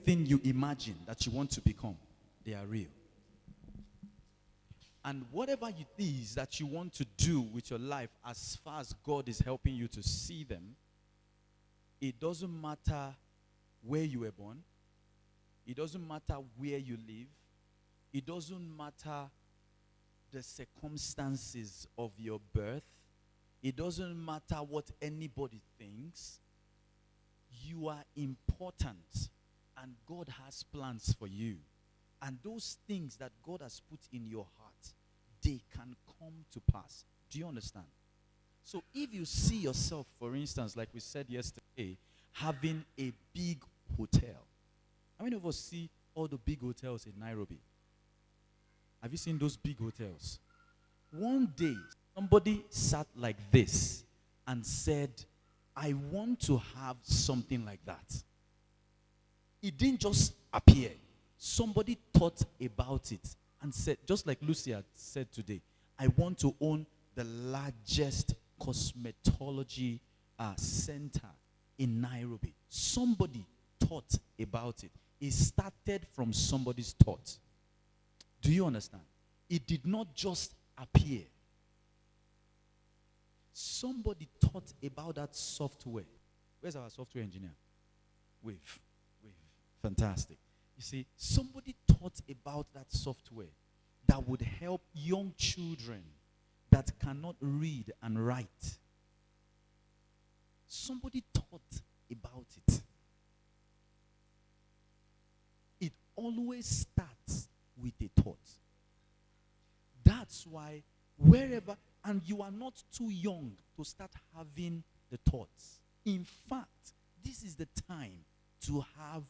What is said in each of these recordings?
anything you imagine that you want to become, they are real. And whatever it is that you want to do with your life, as far as God is helping you to see them, it doesn't matter where you were born. It doesn't matter where you live. It doesn't matter the circumstances of your birth. It doesn't matter what anybody thinks. You are important, and God has plans for you. And those things that God has put in your heart, they can come to pass. Do you understand? So if you see yourself, for instance, like we said yesterday, having a big hotel. How many of us see all the big hotels in Nairobi? Have you seen those big hotels? One day, somebody sat like this and said, I want to have something like that. It didn't just appear. Somebody thought about it and said, just like Lucy had said today, I want to own the largest cosmetology center in Nairobi. Somebody thought about it. It started from somebody's thought. Do you understand? It did not just appear. Somebody thought about that software. Where's our software engineer? Wave. Fantastic. You see, somebody thought about that software that would help young children that cannot read and write. Somebody thought about it. It always starts with a thought. That's why wherever, and you are not too young to start having the thoughts. In fact, this is the time to have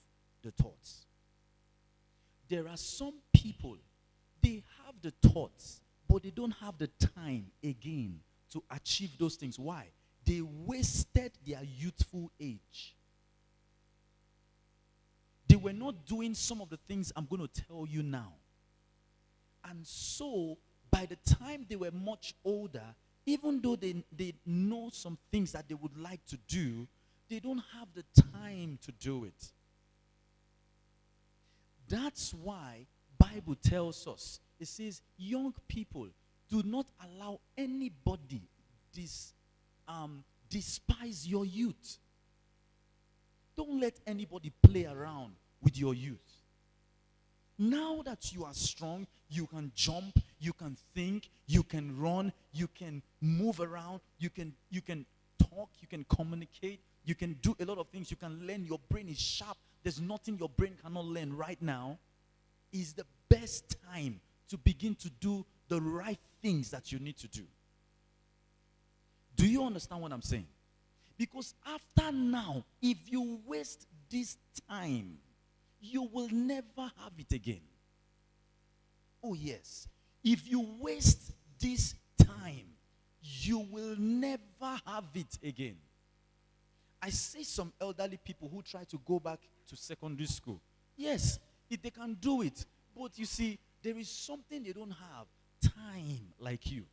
the thoughts. There are some people, they have the thoughts, but they don't have the time again to achieve those things. Why? They wasted their youthful age. They were not doing some of the things I'm going to tell you now. And so, by the time they were much older, even though they know some things that they would like to do, they don't have the time to do it. That's why Bible tells us, it says, young people, do not allow anybody despise your youth. Don't let anybody play around with your youth. Now that you are strong, you can jump, you can think, you can run, you can move around, you can talk, you can communicate, you can do a lot of things, you can learn, your brain is sharp. There's nothing your brain cannot learn right now. Is the best time to begin to do the right things that you need to do. Do you understand what I'm saying? Because after now, if you waste this time, you will never have it again. Oh yes. If you waste this time, you will never have it again. I see some elderly people who try to go back to secondary school. Yes, if they can do it. But you see, there is something they don't have. Time like you.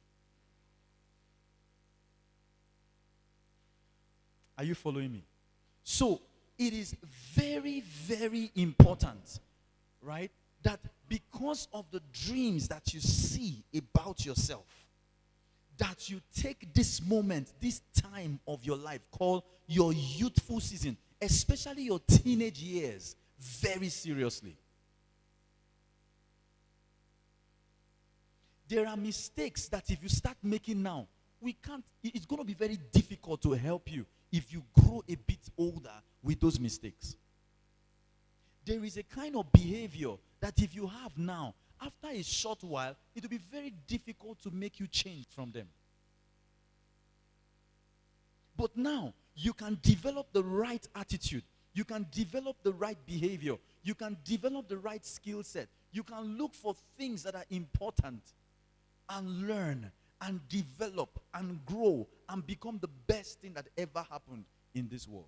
Are you following me? So, it is very, very important, right, that because of the dreams that you see about yourself, that you take this moment, this time of your life called your youthful season, especially your teenage years, very seriously. There are mistakes that if you start making now, it's going to be very difficult to help you if you grow a bit older with those mistakes. There is a kind of behavior that if you have now, after a short while, it will be very difficult to make you change from them. But now, you can develop the right attitude. You can develop the right behavior. You can develop the right skill set. You can look for things that are important and learn and develop and grow and become the best thing that ever happened in this world.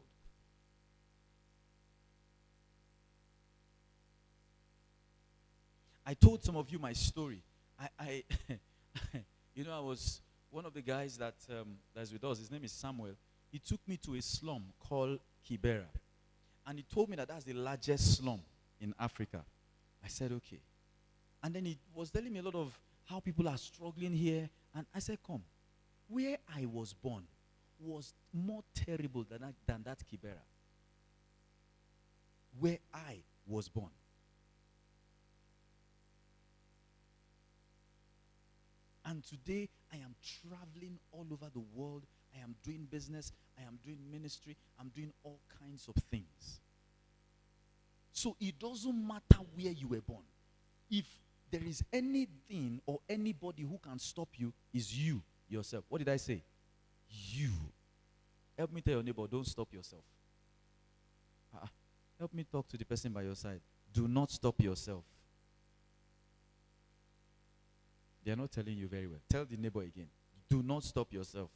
I told some of you my story. I was one of the guys that's with us. His name is Samuel. He took me to a slum called Kibera. And he told me that that's the largest slum in Africa. I said, okay. And then he was telling me a lot of how people are struggling here. And I said, come, where I was born was more terrible than that Kibera. Where I was born. And today, I am traveling all over the world. I am doing business. I am doing ministry. I'm doing all kinds of things. So it doesn't matter where you were born. If there is anything or anybody who can stop you, is you yourself. What did I say? You. Help me tell your neighbor, don't stop yourself. Help me talk to the person by your side. Do not stop yourself. They are not telling you very well. Tell the neighbor again. Do not stop yourself.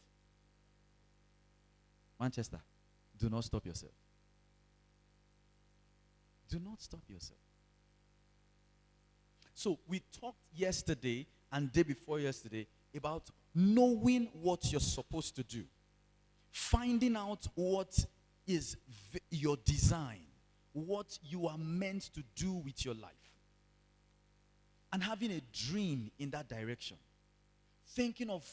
Manchester, do not stop yourself. Do not stop yourself. So we talked yesterday and day before yesterday about knowing what you're supposed to do. Finding out what is your design. What you are meant to do with your life. And having a dream in that direction. Thinking of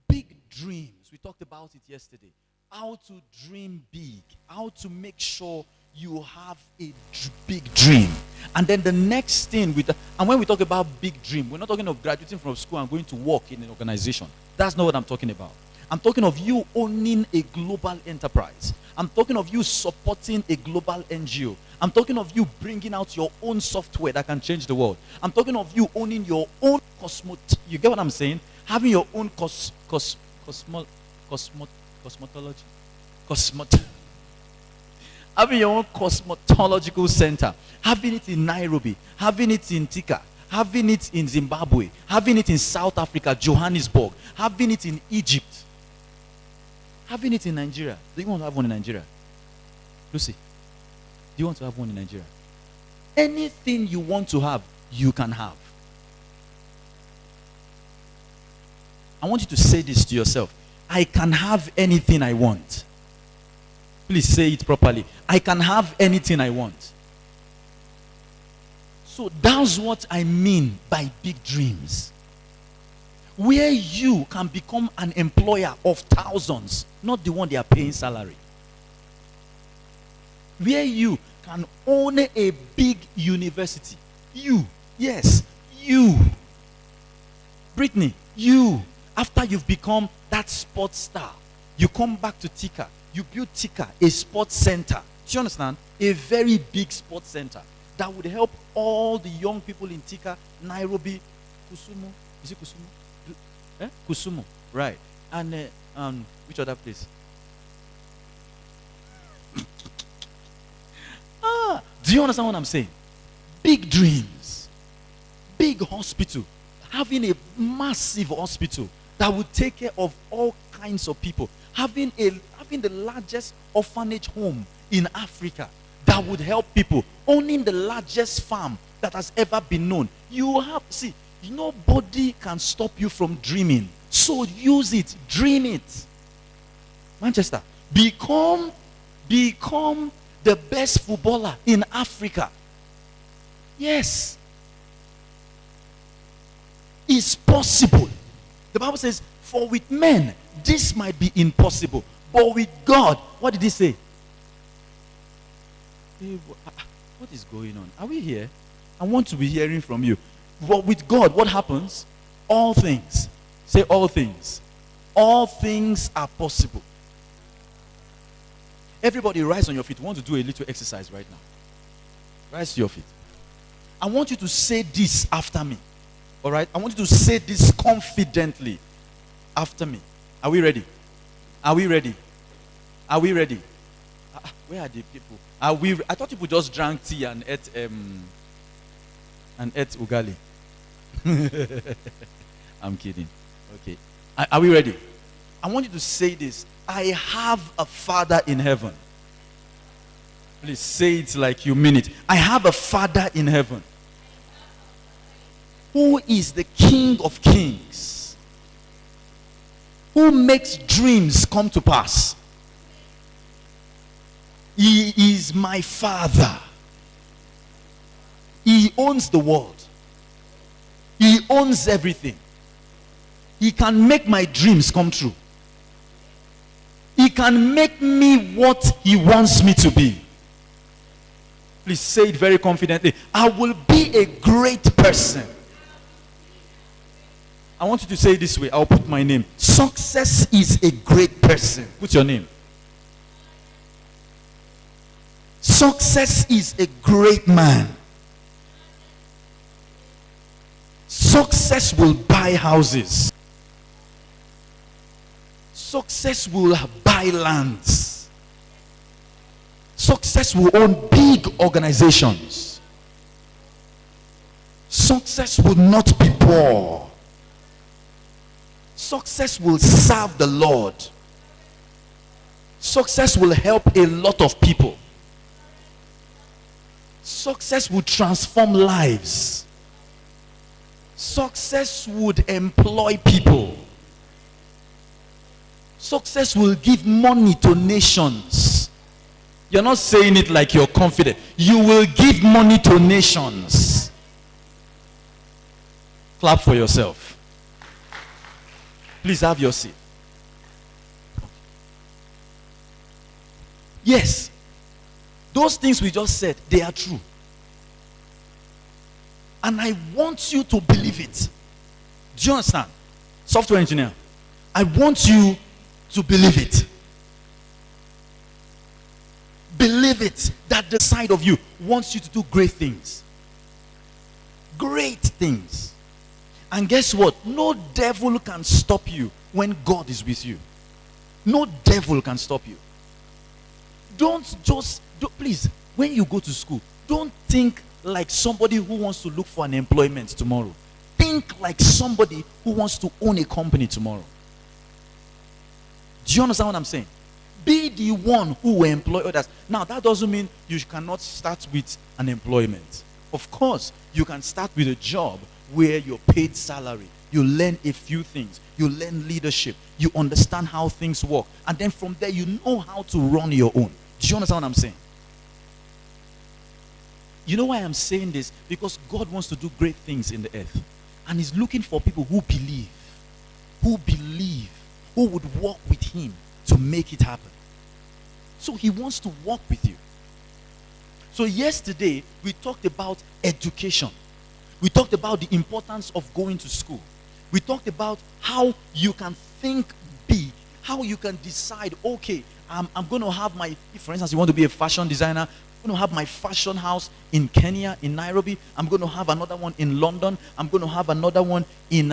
big dreams. We talked about it yesterday. How to dream big. How to make sure you have a big dream. And then the next thing, and when we talk about big dream, we're not talking of graduating from school and going to work in an organization. That's not what I'm talking about. I'm talking of you owning a global enterprise. I'm talking of you supporting a global NGO. I'm talking of you bringing out your own software that can change the world. I'm talking of you owning your own you get what I'm saying? Having your own cosmetology. Having your own cosmetological center. Having it in Nairobi. Having it in Tika. Having it in Zimbabwe. Having it in South Africa, Johannesburg. Having it in Egypt. Having it in Nigeria. Do you want to have one in Nigeria? Lucy, do you want to have one in Nigeria? Anything you want to have, you can have. I want you to say this to yourself. I can have anything I want. Please say it properly. I can have anything I want. So that's what I mean by big dreams. Where you can become an employer of thousands, not the one they are paying salary. Where you can own a big university. You, yes, you. Brittany, you. After you've become that sports star, you come back to Tika. You build Tika, a sports center. Do you understand? A very big sports center that would help all the young people in Tika, Nairobi, Kusumu. Is it Kusumu? Kusumu, right. And which other place? Do you understand what I'm saying? Big dreams. Big hospital. Having a massive hospital that would take care of all kinds of people. Having the largest orphanage home in Africa that would help people. Owning the largest farm that has ever been known. Nobody can stop you from dreaming. So use it. Dream it. Manchester, become the best footballer in Africa. Yes. It's possible. The Bible says, for with men, this might be impossible. But with God, what did he say? What is going on? Are we here? I want to be hearing from you. But with God, what happens? All things. Say all things. All things are possible. Everybody rise on your feet. We want to do a little exercise right now. Rise to your feet. I want you to say this after me. All right? I want you to say this confidently after me. Are we ready? Are we ready? Are we ready? Where are the people? I thought people just drank tea and ate ugali. I'm kidding. Okay. Are we ready? I want you to say this. I have a Father in heaven. Please say it like you mean it. I have a Father in heaven who is the King of kings, who makes dreams come to pass. He is my Father. He owns the world. He owns everything. He can make my dreams come true. He can make me what he wants me to be. Please say it very confidently. I will be a great person. I want you to say it this way. I'll put my name. Success is a great person. Put your name. Success is a great man. Success will buy houses. Success will buy lands. Success will own big organizations. Success will not be poor. Success will serve the Lord. Success will help a lot of people. Success will transform lives. Success would employ people. Success will give money to nations. You're not saying it like you're confident. You will give money to nations. Clap for yourself. Please have your seat. Yes, those things we just said, they are true. And I want you to believe it. Do you understand? Software engineer, I want you to believe it. Believe it that the side of you wants you to do great things. Great things. And guess what? No devil can stop you when God is with you. No devil can stop you. Please, when you go to school, don't think like somebody who wants to look for an employment tomorrow. Think like somebody who wants to own a company tomorrow. Do you understand what I'm saying? Be the one who will employ others. Now, that doesn't mean you cannot start with an employment. Of course, you can start with a job where you're paid salary. You learn a few things. You learn leadership. You understand how things work. And then from there, you know how to run your own. Do you understand what I'm saying? You know why I'm saying this? Because God wants to do great things in the earth. And he's looking for people who believe, who would walk with him to make it happen. So he wants to walk with you. So yesterday, we talked about education. We talked about the importance of going to school. We talked about how you can think big, how you can decide, okay, I'm going to have for instance, you want to be a fashion designer, I'm going to have my fashion house in Kenya, in Nairobi. I'm going to have another one in London. I'm going to have another one in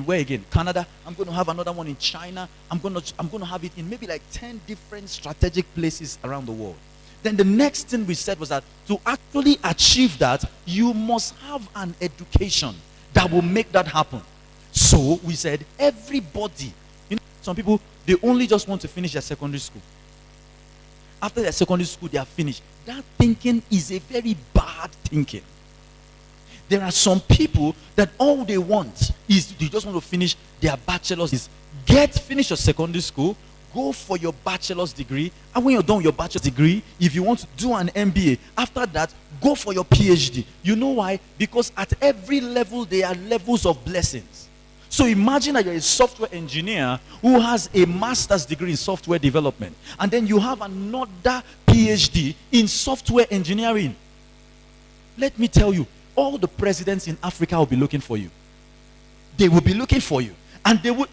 where again? Canada. I'm going to have another one in China. I'm going to have it in maybe like 10 different strategic places around the world. Then the next thing we said was that to actually achieve that, you must have an education that will make that happen. So we said everybody, some people, they only just want to finish their secondary school. After their secondary school, they are finished. That thinking is a very bad thinking. There are some people that all they want is they just want to finish their bachelor's. Finish your secondary school, go for your bachelor's degree, and when you're done with your bachelor's degree, if you want to do an MBA, after that, go for your PhD. You know why? Because at every level, there are levels of blessings. So imagine that you're a software engineer who has a master's degree in software development, and then you have another PhD in software engineering. Let me tell you, all the presidents in Africa will be looking for you. They will be looking for you. And they would,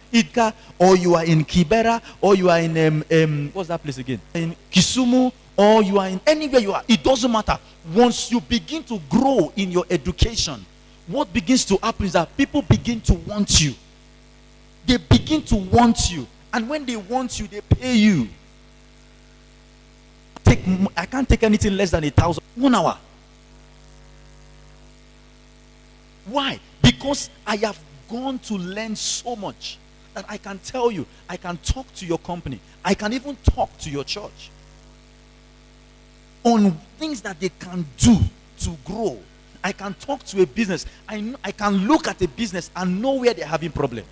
or you are in Kibera, or you are in, what's that place again? In Kisumu, or you are in anywhere you are. It doesn't matter. Once you begin to grow in your education, what begins to happen is that people begin to want you. They begin to want you. And when they want you, they pay you. I can't take anything less than 1,000. 1 hour. Why? Because I have gone to learn so much that I can tell you, I can talk to your company. I can even talk to your church on things that they can do to grow. I can talk to a business. I can look at a business and know where they're having problem.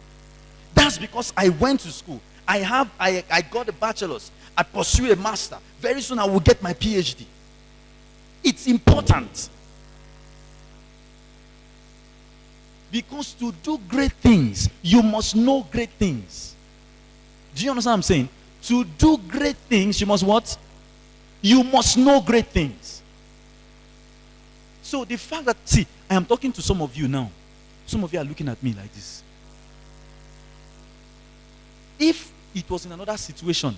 That's because I went to school. I got a bachelor's. I pursue a master. Very soon I will get my PhD. It's important. Because to do great things, you must know great things. Do you understand what I'm saying? To do great things, you must what? You must know great things. So the fact that, see, I am talking to some of you now. Some of you are looking at me like this. If it was in another situation,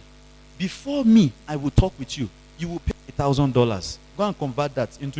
before me, I will talk with you. You will pay $1,000. Go and convert that into